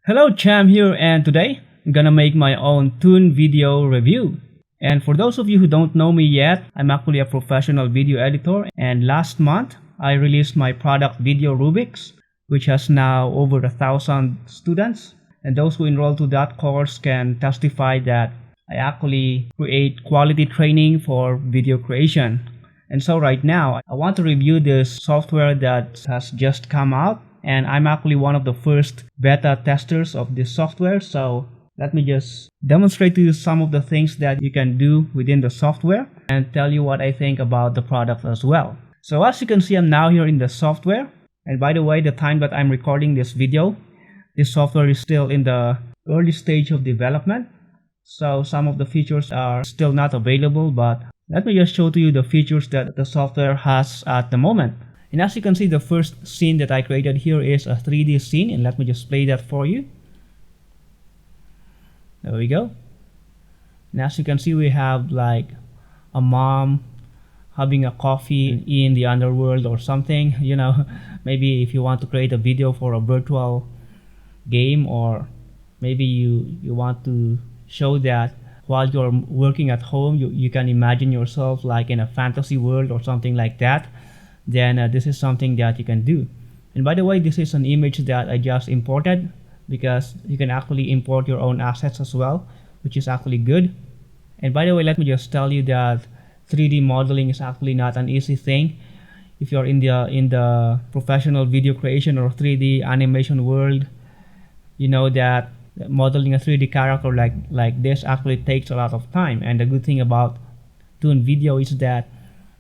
Hello, Cham here, and today I'm gonna make my own ToonVidio review. And for those of you who don't know me yet, I'm actually a professional video editor, and last month I released my product Video Rubiks, which has now over 1,000 students. And those who enroll to that course can testify that I actually create quality training for video creation. And so right now, I want to review this software that has just come out, and I'm actually one of the first beta testers of this software. So let me just demonstrate to you some of the things that you can do within the software and tell you what I think about the product as well. So as you can see, I'm now here in the software. And by the way, the time that I'm recording this video, this software is still in the early stage of development. So some of the features are still not available, but let me just show to you the features that the software has at the moment. And as you can see, the first scene that I created here is a 3D scene, and let me just play that for you. There we go. And as you can see, we have like a mom having a coffee in the underworld or something. You know, maybe if you want to create a video for a virtual game, or maybe you want to show that while you're working at home, you can imagine yourself like in a fantasy world or something like that, then this is something that you can do. And by the way, this is an image that I just imported, because you can actually import your own assets as well, which is actually good. And by the way, let me just tell you that 3D modeling is actually not an easy thing. If you're in the professional video creation or 3D animation world, you know that modeling a 3D character like this actually takes a lot of time. And the good thing about ToonVidio is that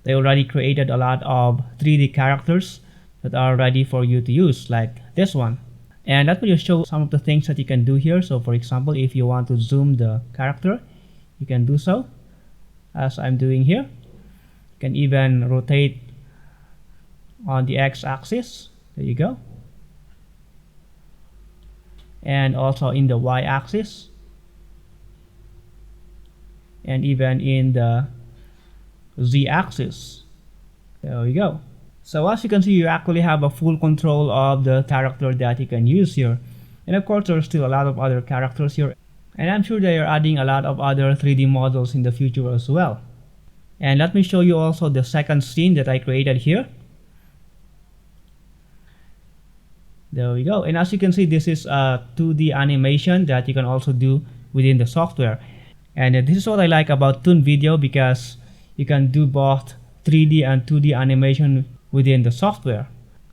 they already created a lot of 3D characters that are ready for you to use, like this one. And let me just show some of the things that you can do here. So for example, if you want to zoom the character, you can do so, as I'm doing here. You can even rotate on the x-axis. There you go. And also in the y-axis, and even in the z-axis. There we go. So as you can see, you actually have a full control of the character that you can use here. And of course, there's still a lot of other characters here, and I'm sure they are adding a lot of other 3D models in the future as well. And let me show you also the second scene that I created here. There we go. And as you can see, this is a 2D animation that you can also do within the software. And this is what I like about ToonVidio, because you can do both 3D and 2D animation within the software.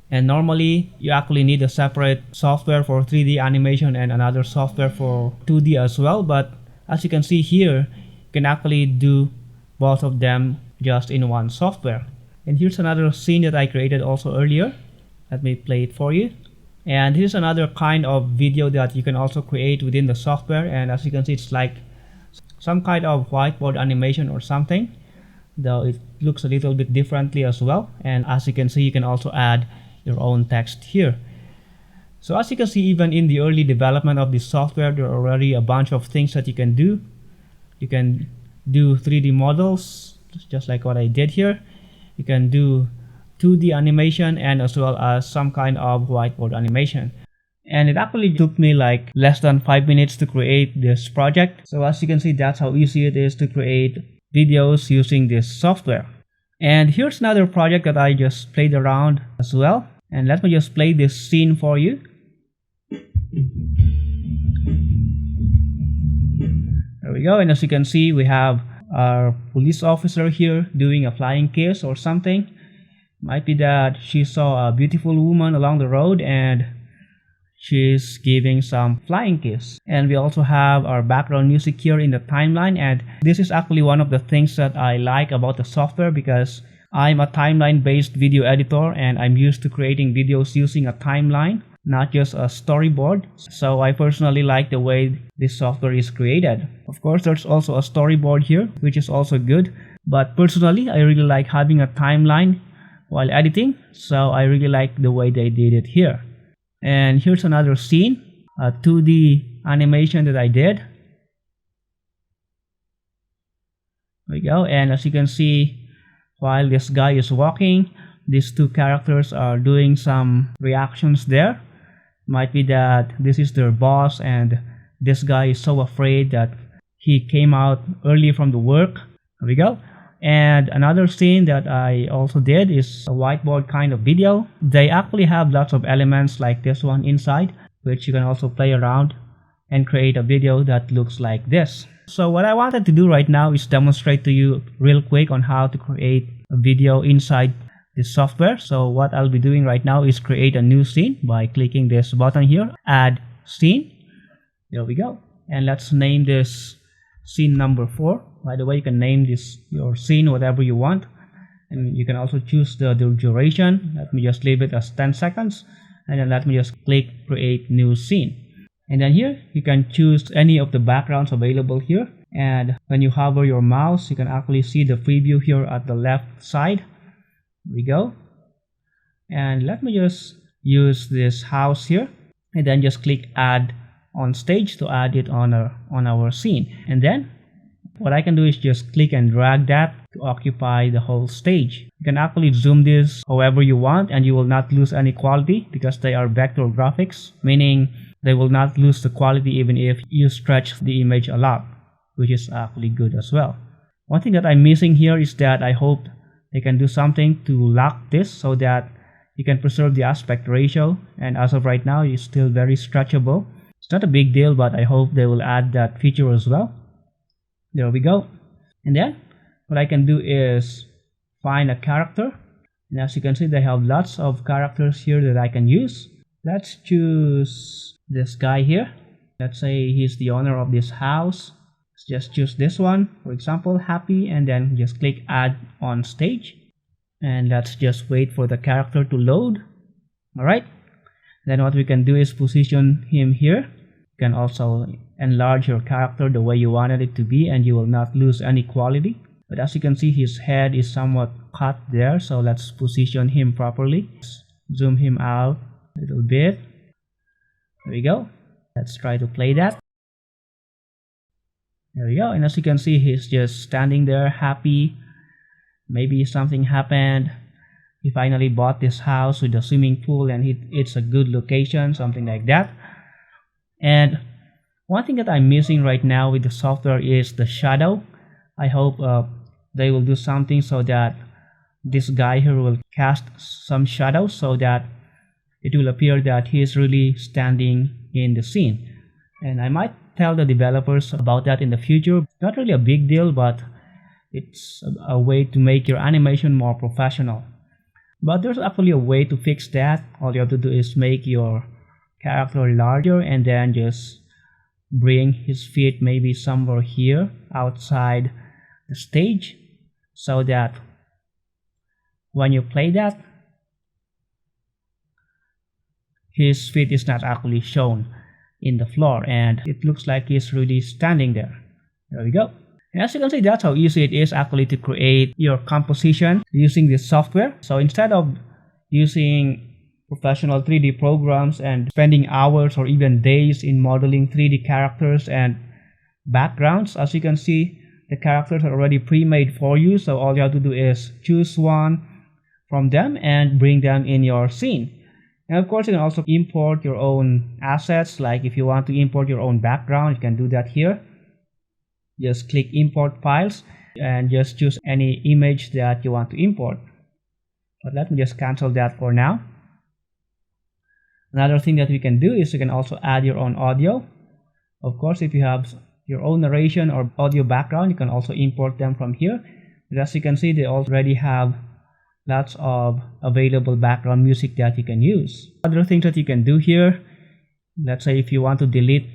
And normally you actually need a separate software for 3D animation and another software for 2D as well. But as you can see here, you can actually do both of them just in one software. And here's another scene that I created also earlier. Let me play it for you. And here's another kind of video that you can also create within the software. And as you can see, it's like some kind of whiteboard animation or something, though it looks a little bit differently as well. And as you can see, you can also add your own text here. So as you can see, even in the early development of this software, there are already a bunch of things that you can do. You can do 3D models, just like what I did here. You can do 2D animation, and as well as some kind of whiteboard animation. And it actually took me like less than 5 minutes to create this project. So as you can see, that's how easy it is to create videos using this software. And here's another project that I just played around as well. And let me just play this scene for you. There we go. And as you can see, we have our police officer here doing a flying kiss or something. Might be that she saw a beautiful woman along the road and she's giving some flying kiss. And we also have our background music here in the timeline. And this is actually one of the things that I like about the software, because I'm a timeline based video editor and I'm used to creating videos using a timeline, not just a storyboard. So I personally like the way this software is created. Of course, there's also a storyboard here, which is also good. But personally, I really like having a timeline while editing, so I really like the way they did it here. And here's another scene, a 2D animation that I did. There we go. And as you can see, while this guy is walking, these two characters are doing some reactions there. Might be that this is their boss and this guy is so afraid that he came out early from the work. There we go. And another scene that I also did is a whiteboard kind of video. They actually have lots of elements like this one inside, which you can also play around and create a video that looks like this. So what I wanted to do right now is demonstrate to you real quick on how to create a video inside this software. So what I'll be doing right now is create a new scene by clicking this button here, add scene. There we go. And let's name this scene number 4. By the way, you can name this your scene whatever you want, and you can also choose the duration. Let me just leave it as 10 seconds, and then let me just click create new scene. And then here you can choose any of the backgrounds available here, and when you hover your mouse you can actually see the preview here at the left side. There we go. And let me just use this house here, and then just click add on stage to add it on our scene. And then what I can do is just click and drag that to occupy the whole stage. You can actually zoom this however you want, and you will not lose any quality because they are vector graphics, meaning they will not lose the quality even if you stretch the image a lot, which is actually good as well. One thing that I'm missing here is that I hope they can do something to lock this so that you can preserve the aspect ratio, and as of right now it's still very stretchable. It's not a big deal, but I hope they will add that feature as well. There we go. And then what I can do is find a character, and as you can see they have lots of characters here that I can use. Let's choose this guy here. Let's say he's the owner of this house. Let's just choose this one, for example, happy, and then just click add on stage, and let's just wait for the character to load. Alright, then what we can do is position him here. You can also enlarge your character the way you wanted it to be, and you will not lose any quality. But as you can see, his head is somewhat cut there, so let's position him properly. Zoom him out a little bit. There we go. Let's try to play that. There we go. And as you can see, he's just standing there happy. Maybe something happened. He finally bought this house with a swimming pool, and it's a good location, something like that. And one thing that I'm missing right now with the software is the shadow. I hope they will do something so that this guy here will cast some shadows so that it will appear that he is really standing in the scene. And I might tell the developers about that in the future. Not really a big deal, but it's a way to make your animation more professional. But there's actually a way to fix that. All you have to do is make your character larger and then just bring his feet maybe somewhere here outside the stage, so that when you play that, his feet is not actually shown in the floor and it looks like he's really standing there. There we go. And as you can see, that's how easy it is actually to create your composition using this software. So instead of using professional 3D programs and spending hours or even days in modeling 3D characters and backgrounds, as you can see, the characters are already pre-made for you. So all you have to do is choose one from them and bring them in your scene. And of course, you can also import your own assets. Like if you want to import your own background, you can do that here. Just click import files and just choose any image that you want to import. But let me just cancel that for now. Another thing that we can do is you can also add your own audio. Of course, if you have your own narration or audio background, you can also import them from here. But as you can see, they already have lots of available background music that you can use. Other things that you can do here, let's say if you want to delete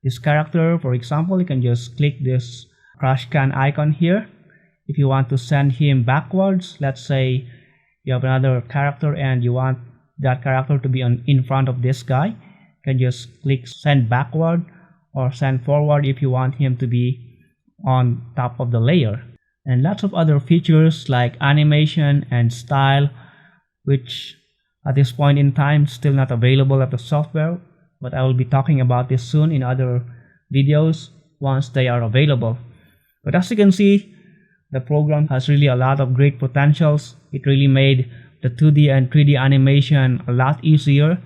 this character, for example, you can just click this trash can icon here. If you want to send him backwards, let's say you have another character and you want that character to be in front of this guy, you can just click send backward or send forward if you want him to be on top of the layer. And lots of other features like animation and style, which at this point in time still not available at the software, but I will be talking about this soon in other videos once they are available. But as you can see, the program has really a lot of great potentials. It really made the 2D and 3D animation a lot easier,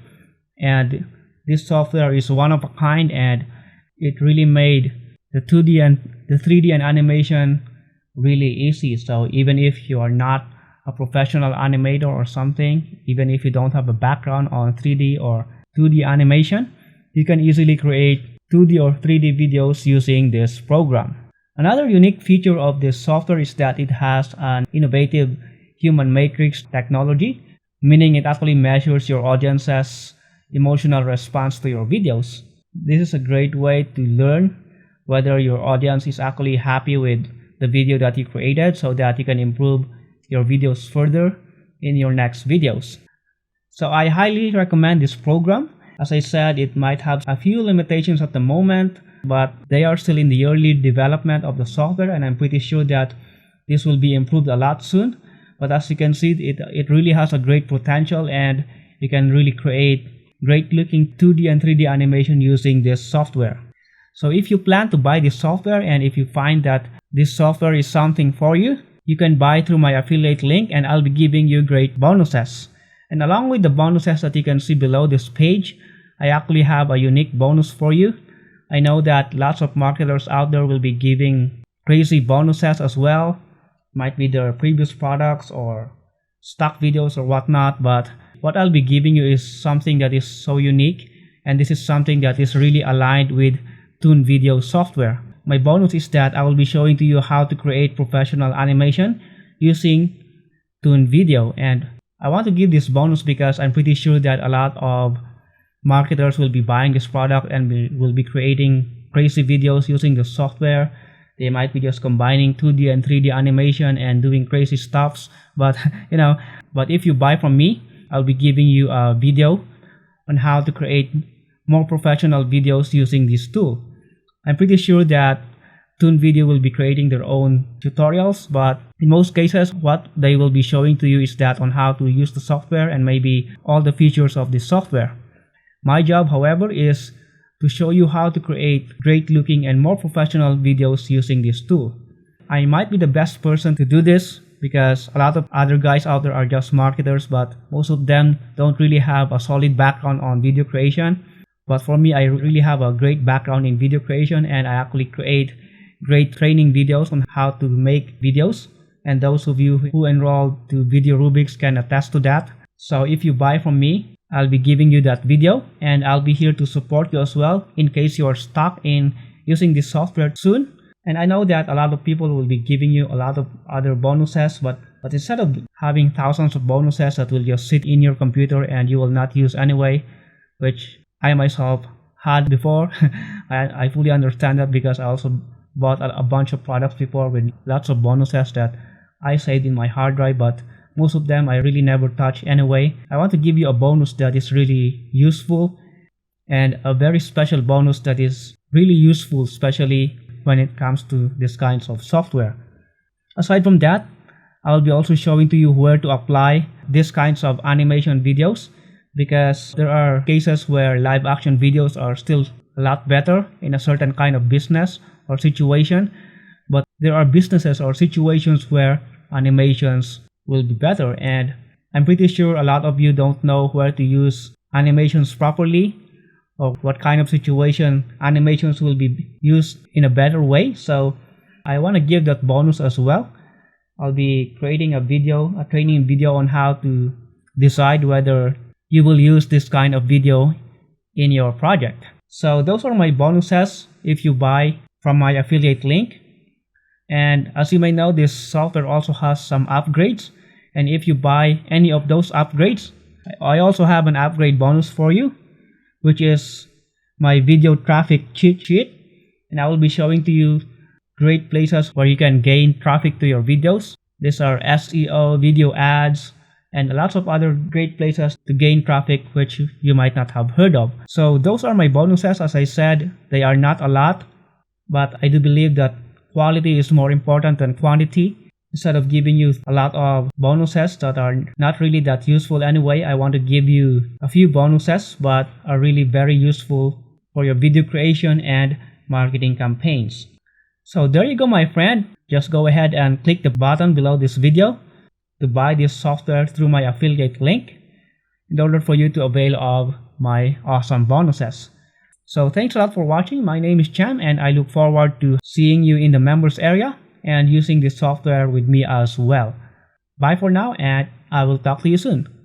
and this software is one of a kind, and it really made the 2D and the 3D and animation really easy. So even if you are not a professional animator or something, even if you don't have a background on 3D or 2D animation, you can easily create 2D or 3D videos using this program. Another unique feature of this software is that it has an innovative human matrix technology, meaning it actually measures your audience's emotional response to your videos. This is a great way to learn whether your audience is actually happy with the video that you created, so that you can improve your videos further in your next videos. So I highly recommend this program. As I said, it might have a few limitations at the moment, but they are still in the early development of the software, and I'm pretty sure that this will be improved a lot soon. But as you can see, it really has a great potential, and you can really create great looking 2D and 3D animation using this software. So if you plan to buy this software, and if you find that this software is something for you, you can buy through my affiliate link, and I'll be giving you great bonuses. And along with the bonuses that you can see below this page, I actually have a unique bonus for you. I know that lots of marketers out there will be giving crazy bonuses as well. Might be their previous products or stock videos or whatnot, but what I'll be giving you is something that is so unique, and this is something that is really aligned with ToonVidio software. My bonus is that I will be showing to you how to create professional animation using ToonVidio, and I want to give this bonus because I'm pretty sure that a lot of marketers will be buying this product and will be creating crazy videos using the software. They might be just combining 2D and 3D animation and doing crazy stuffs, but but if you buy from me, I'll be giving you a video on how to create more professional videos using this tool. I'm pretty sure that ToonVidio will be creating their own tutorials, but in most cases what they will be showing to you is that on how to use the software and maybe all the features of the software. My job, however, is to show you how to create great looking and more professional videos using this tool. I might be the best person to do this because a lot of other guys out there are just marketers, but most of them don't really have a solid background on video creation. But for me, I really have a great background in video creation, and I actually create great training videos on how to make videos. And those of you who enrolled to Video Rubrics can attest to that. So if you buy from me, I'll be giving you that video, and I'll be here to support you as well in case you are stuck in using this software soon. And I know that a lot of people will be giving you a lot of other bonuses, but instead of having thousands of bonuses that will just sit in your computer and you will not use anyway, which I myself had before, I fully understand that because I also bought a bunch of products before with lots of bonuses that I saved in my hard drive, but most of them I really never touch anyway. I want to give you a bonus that is really useful, and a very special bonus that is really useful, especially when it comes to these kinds of software. Aside from that, I'll be also showing to you where to apply these kinds of animation videos, because there are cases where live action videos are still a lot better in a certain kind of business or situation, but there are businesses or situations where animations will be better, and I'm pretty sure a lot of you don't know where to use animations properly or what kind of situation animations will be used in a better way. So I want to give that bonus as well. I'll be creating a training video on how to decide whether you will use this kind of video in your project. So those are my bonuses if you buy from my affiliate link. And as you may know, this software also has some upgrades. And if you buy any of those upgrades, I also have an upgrade bonus for you, which is my video traffic cheat sheet. And I will be showing to you great places where you can gain traffic to your videos. These are SEO, video ads, and lots of other great places to gain traffic which you might not have heard of. So those are my bonuses. As I said, they are not a lot, but I do believe that quality is more important than quantity. Instead of giving you a lot of bonuses that are not really that useful anyway, I want to give you a few bonuses but are really very useful for your video creation and marketing campaigns. So there you go, my friend. Just go ahead and click the button below this video to buy this software through my affiliate link in order for you to avail of my awesome bonuses. So thanks a lot for watching. My name is Cham, and I look forward to seeing you in the members area and using this software with me as well. Bye for now, and I will talk to you soon.